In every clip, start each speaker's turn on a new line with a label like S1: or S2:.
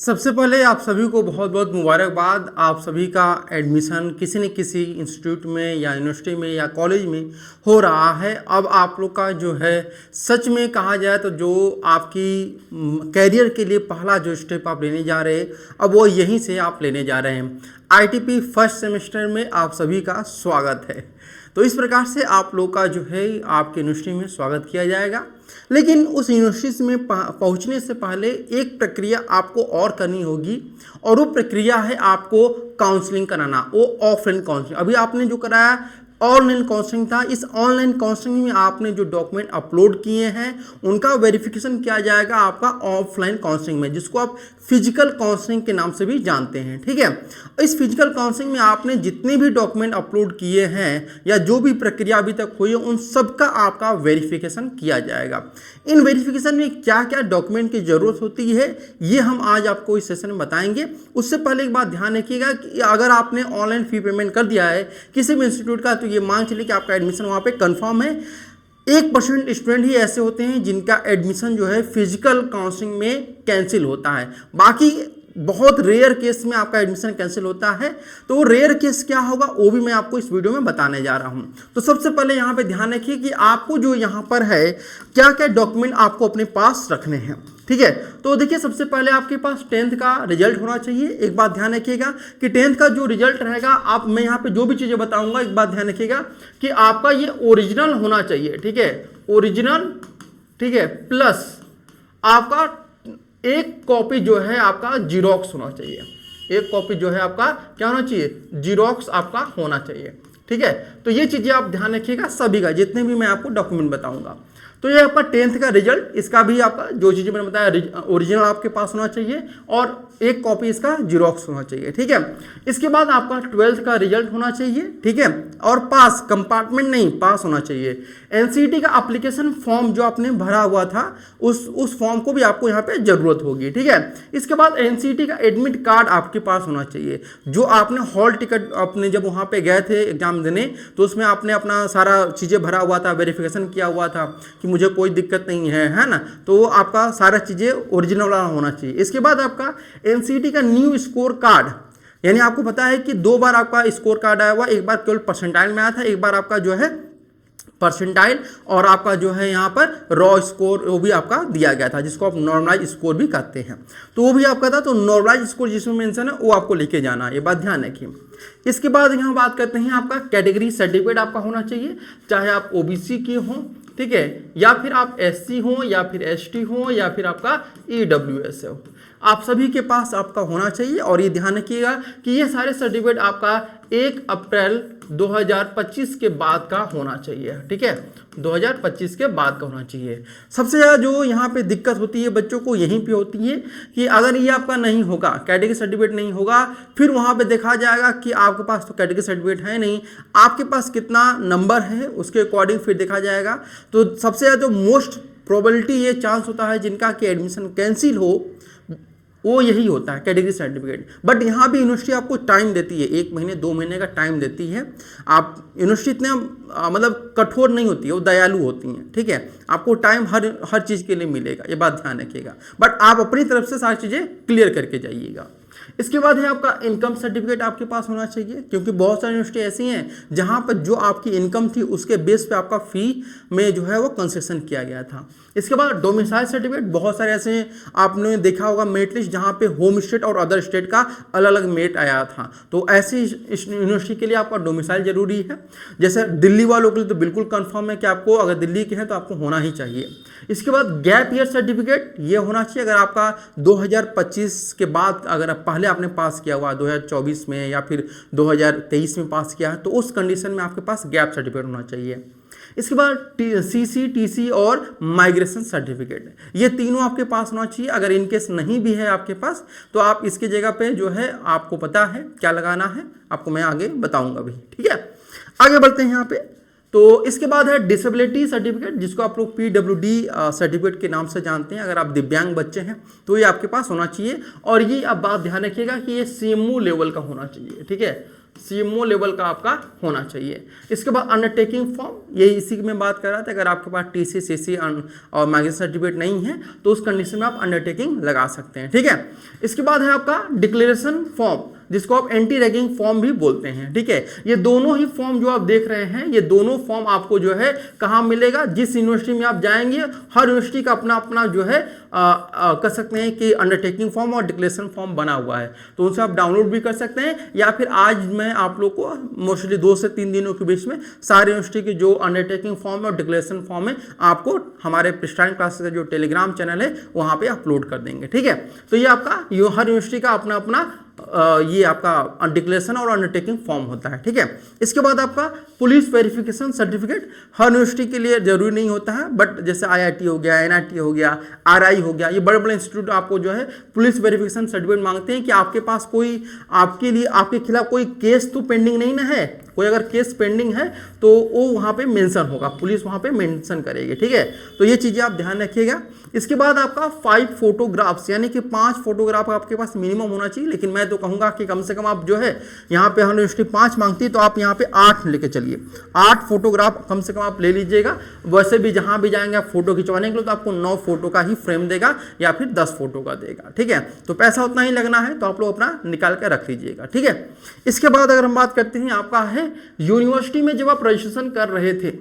S1: सबसे पहले आप सभी को बहुत बहुत मुबारकबाद। आप सभी का एडमिशन किसी न किसी इंस्टीट्यूट में या यूनिवर्सिटी में या कॉलेज में हो रहा है। अब आप लोग का जो है सच में कहा जाए तो जो आपकी कैरियर के लिए पहला जो स्टेप आप लेने जा रहे हैं अब वो यहीं से आप लेने जा रहे हैं। आईटीपी फर्स्ट सेमेस्टर में आप सभी का स्वागत है। तो इस प्रकार से आप लोग का जो है आपके यूनिवर्सिटी में स्वागत किया जाएगा। लेकिन उस यूनिवर्सिटी में पहुंचने से पहले एक प्रक्रिया आपको और करनी होगी और वो प्रक्रिया है आपको काउंसलिंग कराना, वो ऑफलाइन काउंसलिंग। अभी आपने जो कराया ऑनलाइन काउंसलिंग था। इस ऑनलाइन काउंसलिंग में आपने जो डॉक्यूमेंट अपलोड किए हैं उनका वेरिफिकेशन किया जाएगा आपका ऑफलाइन काउंसलिंग में, जिसको आप फिजिकल काउंसलिंग के नाम से भी जानते हैं। ठीक है, इस फिजिकल काउंसलिंग में आपने जितने भी डॉक्यूमेंट अपलोड किए हैं या जो भी प्रक्रिया अभी तक हुई है उन सब का आपका वेरिफिकेशन किया जाएगा। इन वेरिफिकेशन में क्या क्या डॉक्यूमेंट की जरूरत होती है ये हम आज आपको इस सेशन में बताएंगे। उससे पहले एक बात ध्यान रखिएगा कि अगर आपने ऑनलाइन फी पेमेंट कर दिया है किसी भी इंस्टीट्यूट का, तो ये मान चलिए कि आपका एडमिशन वहाँ पे कंफर्म है। 1% स्टूडेंट ही ऐसे होते हैं जिनका एडमिशन जो है फिजिकल काउंसलिंग में कैंसिल होता है। बाकी बहुत रेयर केस में आपका एडमिशन कैंसिल होता है। तो वो रेयर केस क्या होगा वो भी मैं आपको इस वीडियो में बताने जा रहा हूं। तो सबसे पहले यहाँ पे ध्यान रखिए कि आपको जो यहाँ पर है क्या क्या डॉक्यूमेंट आपको अपने पास रखने हैं। ठीक है, तो देखिए सबसे पहले आपके पास 10th का रिजल्ट होना चाहिए। एक बात ध्यान रखिएगा कि 10th का जो रिजल्ट रहेगा मैं यहाँ पे जो भी चीज़ें बताऊंगा एक बात ध्यान रखिएगा कि आपका ये ओरिजिनल होना चाहिए। ठीक है, ओरिजिनल, ठीक है, प्लस आपका एक कॉपी जो है आपका जीरोक्स होना चाहिए। एक कॉपी जो है आपका क्या होना चाहिए, जीरोक्स आपका होना चाहिए। ठीक है, तो ये चीज़ें आप ध्यान रखिएगा सभी का, जितने भी मैं आपको डॉक्यूमेंट बताऊंगा। तो ये आपका 10th का रिजल्ट, इसका भी आपका जो चीज़ें मैंने बताया ओरिजिनल आपके पास होना चाहिए और एक कॉपी इसका जीरोक्स होना चाहिए। ठीक है, इसके बाद आपका 12th का रिजल्ट होना चाहिए। ठीक है, और पास, कंपार्टमेंट नहीं, पास होना चाहिए। एनसीईटी का एप्लीकेशन फॉर्म जो आपने भरा हुआ था उस फॉर्म को भी आपको यहाँ पे जरूरत होगी। ठीक है, इसके बाद एनसीईटी का एडमिट कार्ड आपके पास होना चाहिए। जो आपने हॉल टिकट अपने जब वहाँ पे गए थे एग्जाम देने तो उसमें आपने अपना सारा चीज़ें भरा हुआ था, वेरिफिकेशन किया हुआ था कि मुझे कोई दिक्कत नहीं है ना, तो आपका सारा चीज़ें ओरिजिनल वाला होना चाहिए। इसके बाद आपका एनसीईटी का न्यू स्कोर कार्ड, यानी आपको पता है कि 2 बार आपका स्कोर कार्ड आया हुआ, एक बार केवल परसेंटाइल में आया था, एक बार आपका जो है परसेंटाइल और आपका जो है यहाँ पर रॉ स्कोर वो भी आपका दिया गया था, जिसको आप नॉर्मलाइज स्कोर भी कहते हैं। तो वो भी आपका था, तो नॉर्मलाइज स्कोर जिसमें मेंशन है वो आपको लेके जाना है, ये बात ध्यान रखिए। इसके बाद यहाँ बात करते हैं आपका कैटेगरी सर्टिफिकेट आपका होना चाहिए, चाहे आप ओबीसी के हों, ठीक है, या फिर आप एससी हो या फिर एसटी हो या फिर आपका ईडब्ल्यूएस हो, आप सभी के पास आपका होना चाहिए। और ये ध्यान रखिएगा कि ये सारे सर्टिफिकेट आपका 1 अप्रैल 2025 के बाद का होना चाहिए। ठीक है, 2025 के बाद का होना चाहिए। सबसे ज़्यादा जो यहाँ पे दिक्कत होती है बच्चों को यहीं पे होती है कि अगर ये आपका नहीं होगा, कैटेगरी सर्टिफिकेट नहीं होगा, फिर वहाँ पे देखा जाएगा कि आपके पास तो कैटेगरी सर्टिफिकेट है नहीं, आपके पास कितना नंबर है उसके अकॉर्डिंग फिर देखा जाएगा। तो सबसे ज़्यादा जो मोस्ट प्रोबेबिलिटी ये चांस होता है जिनका कि एडमिशन कैंसिल हो वो यही होता है, कैटेगरी सर्टिफिकेट। बट यहाँ भी यूनिवर्सिटी आपको टाइम देती है, 1 महीने 2 महीने का टाइम देती है। आप यूनिवर्सिटी इतना मतलब कठोर नहीं होती है, वो दयालु होती हैं। ठीक है, आपको टाइम हर चीज़ के लिए मिलेगा, ये बात ध्यान रखिएगा। बट आप अपनी तरफ से सारी चीज़ें क्लियर करके जाइएगा। इसके बाद है आपका इनकम सर्टिफिकेट आपके पास होना चाहिए, क्योंकि बहुत सारी यूनिवर्सिटी ऐसी हैं जहाँ पर जो आपकी इनकम थी उसके बेस पे आपका फ़ी में जो है वो कंसेशन किया गया था। इसके बाद डोमिसाइल सर्टिफिकेट, बहुत सारे ऐसे आपने देखा होगा मेरिट लिस्ट जहाँ पे होम स्टेट और अदर स्टेट का अलग अलग मेरिट आया था, तो ऐसी यूनिवर्सिटी के लिए आपका डोमिसाइल जरूरी है। जैसे दिल्ली वालों के लिए तो बिल्कुल कन्फर्म है कि आपको अगर दिल्ली के हैं तो आपको होना ही चाहिए। इसके बाद गैप ईयर सर्टिफिकेट ये होना चाहिए। अगर आपका 2025 के बाद अगर पहले आपने पास किया हुआ 2024 में या फिर 2023 में पास किया है तो उस कंडीशन में आपके पास गैप सर्टिफिकेट होना चाहिए। इसके बाद सीसी, टीसी और माइग्रेशन सर्टिफिकेट, ये तीनों आपके पास होना चाहिए। अगर इनकेस नहीं भी है आपके पास तो आप इसके जगह पे जो है आपको पता है क्या लगाना है, आपको मैं आगे बताऊंगा भी। ठीक है, आगे बढ़ते हैं यहाँ पे। तो इसके बाद है डिसेबिलिटी सर्टिफिकेट, जिसको आप लोग पीडब्ल्यूडी सर्टिफिकेट के नाम से जानते हैं। अगर आप दिव्यांग बच्चे हैं तो ये आपके पास होना चाहिए। और ये आप बात ध्यान रखिएगा कि ये सीएमओ लेवल का होना चाहिए। ठीक है, CMO लेवल का आपका होना चाहिए। इसके बाद अंडरटेकिंग फॉर्म, ये इसी की मैं बात कर रहा था, अगर आपके पास TC CC और मैगजीन सर्टिफिकेट नहीं है तो उस कंडीशन में आप अंडरटेकिंग लगा सकते हैं, ठीक है। इसके बाद है आपका डिक्लेरेशन फॉर्म, जिसको आप एंटी रैगिंग फॉर्म भी बोलते हैं, ठीक है। ये दोनों ही फॉर्म जो आप देख रहे हैं, ये दोनों फॉर्म आपको जो है कहाँ मिलेगा, जिस यूनिवर्सिटी में आप जाएंगे हर यूनिवर्सिटी का अपना अपना जो है कह सकते हैं कि अंडरटेकिंग फॉर्म और डिक्लेरेशन फॉर्म बना हुआ है, तो उनसे आप डाउनलोड भी कर सकते हैं, या फिर आज मैं आप लोग को मोस्टली 2 से 3 दिनों के बीच में सारे यूनिवर्सिटी की जो अंडरटेकिंग फॉर्म और डिक्लेरेशन फॉर्म है आपको हमारे प्रिस्टाइन क्लासेस का जो टेलीग्राम चैनल है वहाँ पे अपलोड कर देंगे, ठीक है। तो ये आपका हर यूनिवर्सिटी का अपना अपना ये आपका डिक्लेरेशन और अंडरटेकिंग फॉर्म होता है, ठीक है। इसके बाद आपका पुलिस वेरिफिकेशन सर्टिफिकेट हर यूनिवर्सिटी के लिए जरूरी नहीं होता है, बट जैसे IIT हो गया, NIT हो गया, RI हो गया, ये बड़े बड़े इंस्टीट्यूट आपको जो है पुलिस वेरिफिकेशन सर्टिफिकेट मांगते हैं कि आपके पास कोई आपके खिलाफ कोई केस तो पेंडिंग नहीं ना है, कोई अगर केस पेंडिंग है तो वो वहाँ पे मेंशन होगा, पुलिस वहाँ पे मेंशन करेगी, ठीक है। तो ये चीज़ें आप ध्यान रखिएगा। इसके बाद आपका 5 फोटोग्राफ्स यानी कि 5 फोटोग्राफ आपके पास मिनिमम होना चाहिए, लेकिन मैं तो कहूँगा कि कम से कम आप जो है यहाँ पे हर यूनिवर्सिटी 5 मांगती है तो आप यहाँ पे 8 लेके चलिए, 8 फोटोग्राफ कम से कम आप ले लीजिएगा। वैसे भी जहाँ भी जाएंगे आप फोटो खिंचवाने के लिए तो आपको 9 फोटो का ही फ्रेम देगा या फिर 10 फोटो का देगा, ठीक है। तो पैसा उतना ही लगना है, तो आप लोग अपना निकाल कर रख लीजिएगा, ठीक है। इसके बाद अगर हम बात करते हैं आपका है यूनिवर्सिटी में जब आप रजिस्ट्रेशन कर रहे थे,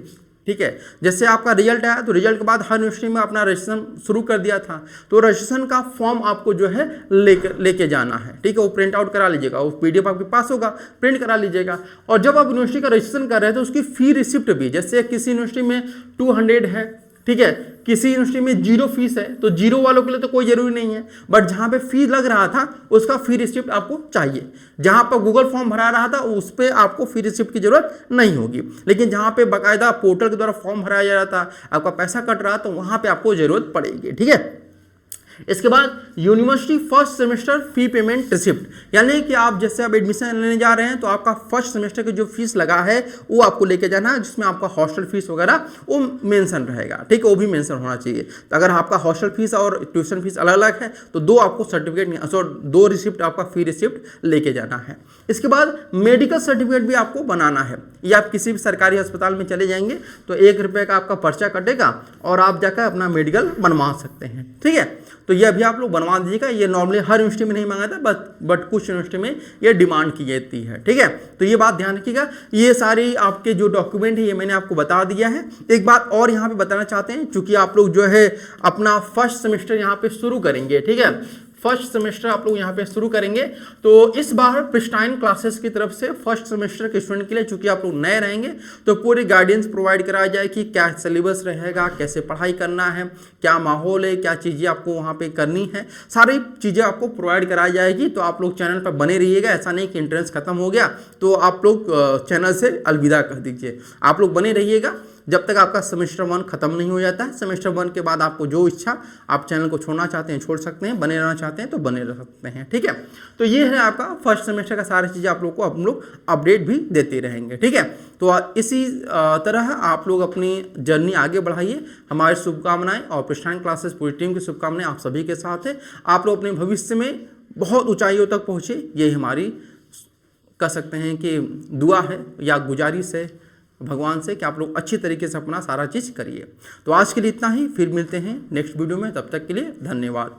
S1: ठीक है, जैसे आपका रिजल्ट आया तो रिजल्ट के बाद हर यूनिवर्सिटी में अपना रजिस्ट्रेशन शुरू कर दिया था, तो रजिस्ट्रेशन का फॉर्म आपको जो है लेके जाना है, ठीक है। वो प्रिंट आउट करा लीजिएगा, वो PDF आपके पास होगा, प्रिंट करा लीजिएगा। और जब आप यूनिवर्सिटी का रजिस्ट्रेशन कर रहे थे तो उसकी फी रिसिप्ट भी, जैसे किसी यूनिवर्सिटी में 200 है, ठीक है, किसी यूनिवर्सिटी में 0 फीस है, तो 0 वालों के लिए तो कोई जरूरी नहीं है, बट जहाँ पे फी लग रहा था उसका फी रिसिप्ट आपको चाहिए। जहाँ पर गूगल फॉर्म भरा रहा था उस पर आपको फी रिसिप्ट की जरूरत नहीं होगी, लेकिन जहाँ पे बाकायदा पोर्टल के द्वारा फॉर्म भराया जा रहा था, आपका पैसा कट रहा, तो वहाँ पे आपको जरूरत पड़ेगी, ठीक है। इसके बाद university first semester fee payment receipt, यानी कि आप जैसे आप एडमिशन लेने जा रहे हैं तो आपका फर्स्ट सेमेस्टर की जो फीस लगा है वो आपको लेके जाना है, जिसमें आपका हॉस्टल फीस वगैरह वो मेंशन रहेगा, ठीक है, वो भी मेंशन होना चाहिए। तो अगर आपका हॉस्टल फीस और ट्यूशन फीस अलग अलग है तो 2 आपको सर्टिफिकेट 2 रिसिप्ट आपका फी रिसिप्ट लेके जाना है। इसके बाद मेडिकल सर्टिफिकेट भी आपको बनाना है, या आप किसी भी सरकारी अस्पताल में चले जाएंगे तो 1 रुपये का आपका पर्चा कटेगा और आप जाकर अपना मेडिकल बनवा सकते हैं, ठीक है। तो ये अभी आप लोग बनवा दीजिएगा, ये नॉर्मली हर यूनिवर्सिटी में नहीं मांगा था, बट कुछ यूनिवर्सिटी में ये डिमांड की जाती है, ठीक है। तो ये बात ध्यान रखिएगा। ये सारी आपके जो डॉक्यूमेंट है ये मैंने आपको बता दिया है। एक बात और यहाँ पे बताना चाहते हैं, चूंकि आप लोग जो है अपना फर्स्ट सेमेस्टर यहाँ पे शुरू करेंगे, ठीक है, फर्स्ट सेमेस्टर आप लोग यहाँ पे शुरू करेंगे, तो इस बार प्रिस्टाइन क्लासेस की तरफ से फर्स्ट सेमेस्टर के स्टूडेंट के लिए, चूंकि आप लोग नए रहेंगे, तो पूरी गाइडेंस प्रोवाइड कराया जाए कि क्या सिलेबस रहेगा, कैसे पढ़ाई करना है, क्या माहौल है, क्या चीज़ें आपको वहाँ पे करनी है, सारी चीज़ें आपको प्रोवाइड कराई जाएगी। तो आप लोग चैनल पर बने रहिएगा, ऐसा नहीं कि इंटरेंस खत्म हो गया तो आप लोग चैनल से अलविदा कर दीजिए, आप लोग बने रहिएगा जब तक आपका सेमेस्टर 1 खत्म नहीं हो जाता है। सेमेस्टर 1 के बाद आपको जो इच्छा, आप चैनल को छोड़ना चाहते हैं छोड़ सकते हैं, बने रहना चाहते हैं तो बने रह सकते हैं, ठीक है। तो ये है आपका फर्स्ट सेमेस्टर का सारी चीज़ें आप लोग को हम लोग अपडेट भी देते रहेंगे, ठीक है। तो इसी तरह आप लोग अपनी जर्नी आगे बढ़ाइए। हमारी शुभकामनाएं और प्रिस्टाइन क्लासेस पूरी टीम की शुभकामनाएं आप सभी के साथ है। आप लोग अपने भविष्य में बहुत ऊंचाइयों तक पहुँचे, यही हमारी कह सकते हैं कि दुआ है या गुजारिश है भगवान से कि आप लोग अच्छी तरीके से अपना सारा चीज़ करिए। तो आज के लिए इतना ही, फिर मिलते हैं नेक्स्ट वीडियो में, तब तक के लिए धन्यवाद।